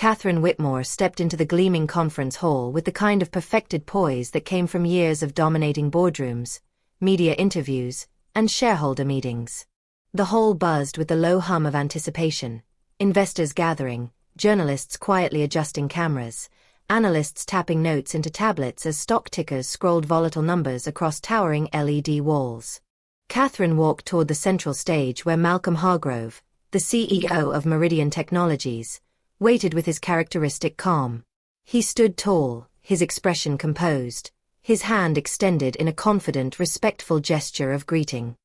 Catherine Whitmore stepped into the gleaming conference hall with the kind of perfected poise that came from years of dominating boardrooms, media interviews, and shareholder meetings. The hall buzzed with the low hum of anticipation, investors gathering, journalists quietly adjusting cameras, analysts tapping notes into tablets as stock tickers scrolled volatile numbers across towering LED walls. Catherine walked toward the central stage where Malcolm Hargrove, the CEO of Meridian Technologies, waited with his characteristic calm. He stood tall, his expression composed, his hand extended in a confident, respectful gesture of greeting.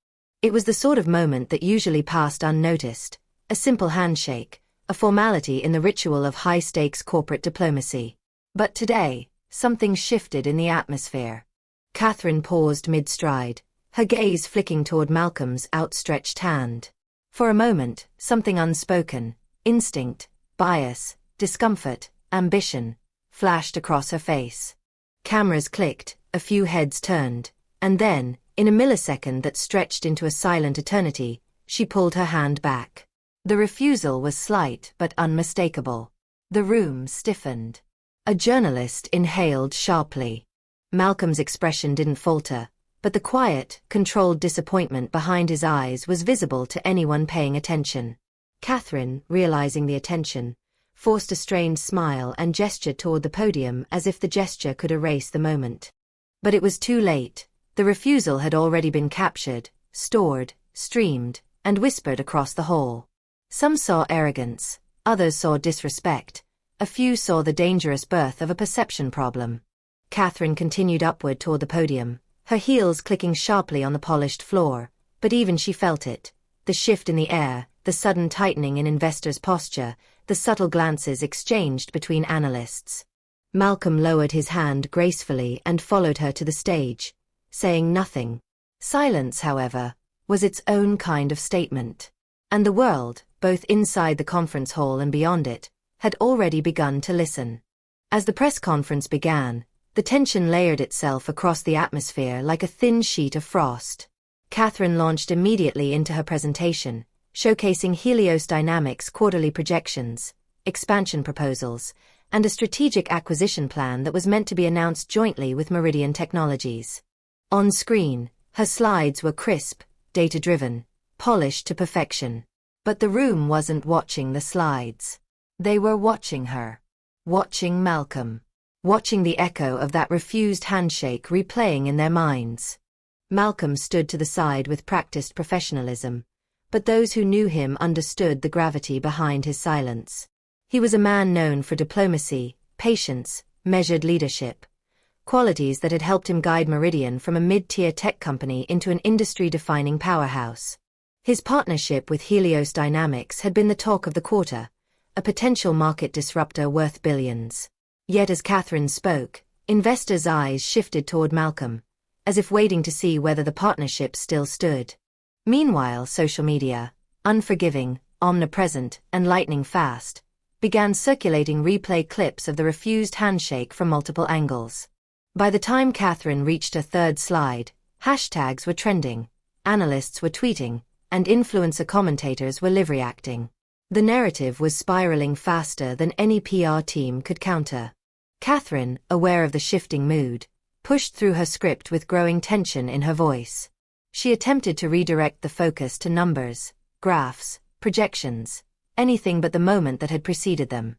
It was the sort of moment that usually passed unnoticed, a simple handshake, a formality in the ritual of high-stakes corporate diplomacy. But today, something shifted in the atmosphere. Catherine paused mid-stride, her gaze flicking toward Malcolm's outstretched hand. For a moment, something unspoken, instinct, bias, discomfort, ambition, flashed across her face. Cameras clicked, a few heads turned, and then, in a millisecond that stretched into a silent eternity, she pulled her hand back. The refusal was slight but unmistakable. The room stiffened. A journalist inhaled sharply. Malcolm's expression didn't falter, but the quiet, controlled disappointment behind his eyes was visible to anyone paying attention. Catherine, realizing the attention, forced a strained smile and gestured toward the podium as if the gesture could erase the moment. But it was too late. The refusal had already been captured, stored, streamed, and whispered across the hall. Some saw arrogance, others saw disrespect, a few saw the dangerous birth of a perception problem. Catherine continued upward toward the podium, her heels clicking sharply on the polished floor, but even she felt it. The shift in the air, the sudden tightening in investors' posture, the subtle glances exchanged between analysts. Malcolm lowered his hand gracefully and followed her to the stage, saying nothing. Silence, however, was its own kind of statement. And the world, both inside the conference hall and beyond it, had already begun to listen. As the press conference began, the tension layered itself across the atmosphere like a thin sheet of frost. Catherine launched immediately into her presentation, showcasing Helios Dynamics' quarterly projections, expansion proposals, and a strategic acquisition plan that was meant to be announced jointly with Meridian Technologies. On screen, her slides were crisp, data-driven, polished to perfection. But the room wasn't watching the slides. They were watching her. Watching Malcolm. Watching the echo of that refused handshake replaying in their minds. Malcolm stood to the side with practiced professionalism, but those who knew him understood the gravity behind his silence. He was a man known for diplomacy, patience, measured leadership, qualities that had helped him guide Meridian from a mid-tier tech company into an industry-defining powerhouse. His partnership with Helios Dynamics had been the talk of the quarter, a potential market disruptor worth billions. Yet as Catherine spoke, investors' eyes shifted toward Malcolm, as if waiting to see whether the partnership still stood. Meanwhile, social media, unforgiving, omnipresent, and lightning fast, began circulating replay clips of the refused handshake from multiple angles. By the time Catherine reached her third slide, hashtags were trending, analysts were tweeting, and influencer commentators were live-reacting. The narrative was spiraling faster than any PR team could counter. Catherine, aware of the shifting mood, pushed through her script with growing tension in her voice. She attempted to redirect the focus to numbers, graphs, projections, anything but the moment that had preceded them.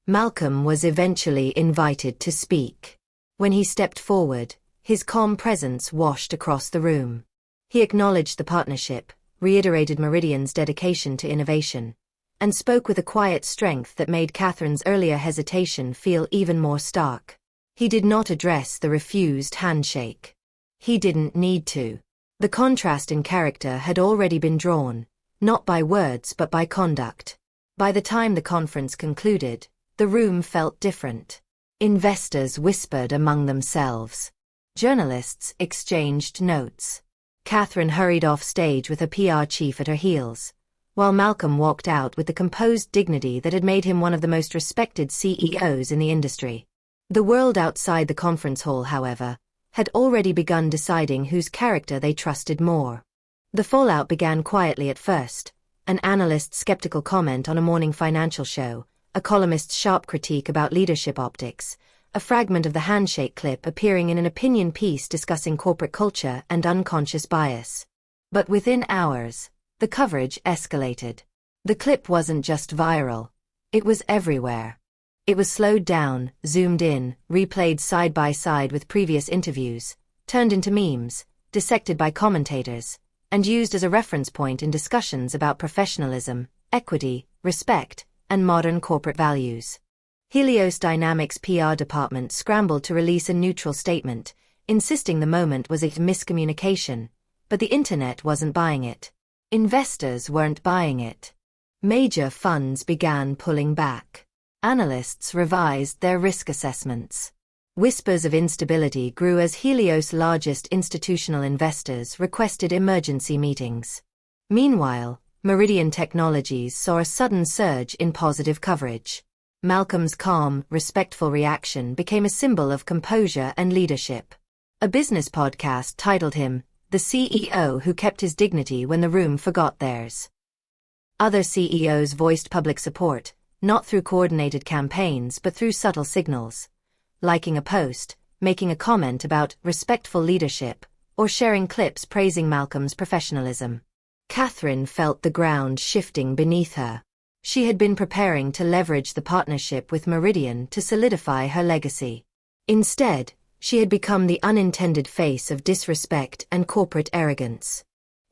Malcolm was eventually invited to speak. When he stepped forward, his calm presence washed across the room. He acknowledged the partnership, reiterated Meridian's dedication to innovation, and spoke with a quiet strength that made Catherine's earlier hesitation feel even more stark. He did not address the refused handshake. He didn't need to. The contrast in character had already been drawn, not by words but by conduct. By the time the conference concluded, the room felt different. Investors whispered among themselves. Journalists exchanged notes. Catherine hurried off stage with her PR chief at her heels, while Malcolm walked out with the composed dignity that had made him one of the most respected CEOs in the industry. The world outside the conference hall, however, had already begun deciding whose character they trusted more. The fallout began quietly at first, an analyst's skeptical comment on a morning financial show, a columnist's sharp critique about leadership optics, a fragment of the handshake clip appearing in an opinion piece discussing corporate culture and unconscious bias. But within hours, the coverage escalated. The clip wasn't just viral. It was everywhere. It was slowed down, zoomed in, replayed side by side with previous interviews, turned into memes, dissected by commentators, and used as a reference point in discussions about professionalism, equity, respect, and modern corporate values. Helios Dynamics' PR department scrambled to release a neutral statement, insisting the moment was a miscommunication, but the internet wasn't buying it. Investors weren't buying it. Major funds began pulling back. Analysts revised their risk assessments. Whispers of instability grew as Helios' largest institutional investors requested emergency meetings. Meanwhile, Meridian Technologies saw a sudden surge in positive coverage. Malcolm's calm, respectful reaction became a symbol of composure and leadership. A business podcast titled him, "The CEO Who Kept His Dignity When the Room Forgot Theirs." Other CEOs voiced public support, not through coordinated campaigns but through subtle signals. Liking a post, making a comment about respectful leadership, or sharing clips praising Malcolm's professionalism. Catherine felt the ground shifting beneath her. She had been preparing to leverage the partnership with Meridian to solidify her legacy. Instead, she had become the unintended face of disrespect and corporate arrogance.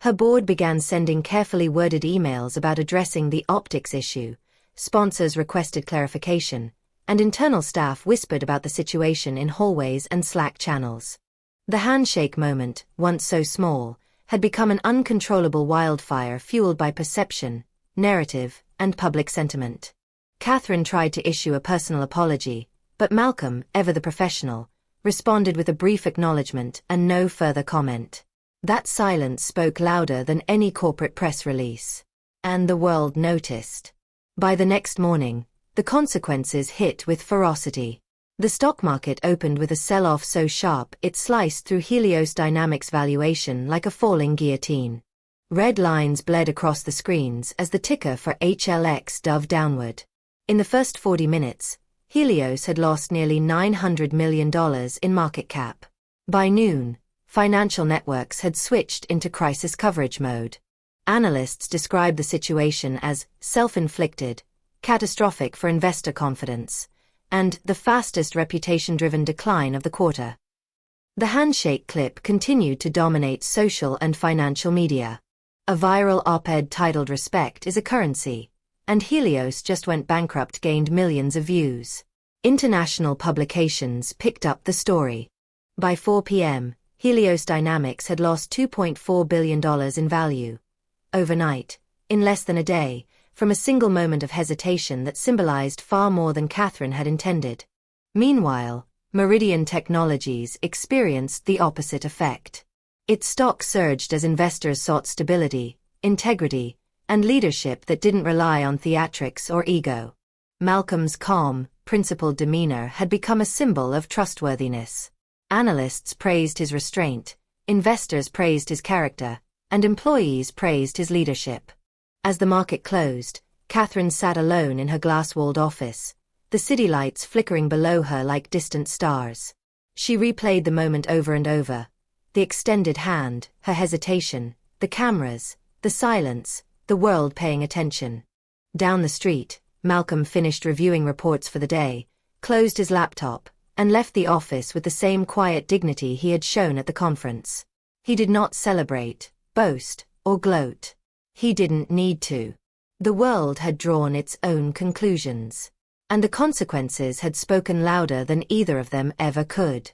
Her board began sending carefully worded emails about addressing the optics issue, sponsors requested clarification, and internal staff whispered about the situation in hallways and Slack channels. The handshake moment, once so small, had become an uncontrollable wildfire fueled by perception, narrative, and public sentiment. Catherine tried to issue a personal apology, but Malcolm, ever the professional, responded with a brief acknowledgement and no further comment. That silence spoke louder than any corporate press release. And the world noticed. By the next morning, the consequences hit with ferocity. The stock market opened with a sell-off so sharp it sliced through Helios Dynamics' valuation like a falling guillotine. Red lines bled across the screens as the ticker for HLX dove downward. In the first 40 minutes, Helios had lost nearly $900 million in market cap. By noon, financial networks had switched into crisis coverage mode. Analysts described the situation as self-inflicted, catastrophic for investor confidence, and the fastest reputation-driven decline of the quarter. The handshake clip continued to dominate social and financial media. A viral op-ed titled "Respect is a Currency," and "Helios just went bankrupt" gained millions of views. International publications picked up the story. By 4 p.m., Helios Dynamics had lost $2.4 billion in value. Overnight, in less than a day, from a single moment of hesitation that symbolized far more than Catherine had intended. Meanwhile, Meridian Technologies experienced the opposite effect. Its stock surged as investors sought stability, integrity, and leadership that didn't rely on theatrics or ego. Malcolm's calm, principled demeanor had become a symbol of trustworthiness. Analysts praised his restraint, investors praised his character, and employees praised his leadership. As the market closed, Catherine sat alone in her glass-walled office, the city lights flickering below her like distant stars. She replayed the moment over and over. The extended hand, her hesitation, the cameras, the silence, the world paying attention. Down the street, Malcolm finished reviewing reports for the day, closed his laptop, and left the office with the same quiet dignity he had shown at the conference. He did not celebrate, boast, or gloat. He didn't need to. The world had drawn its own conclusions. And the consequences had spoken louder than either of them ever could.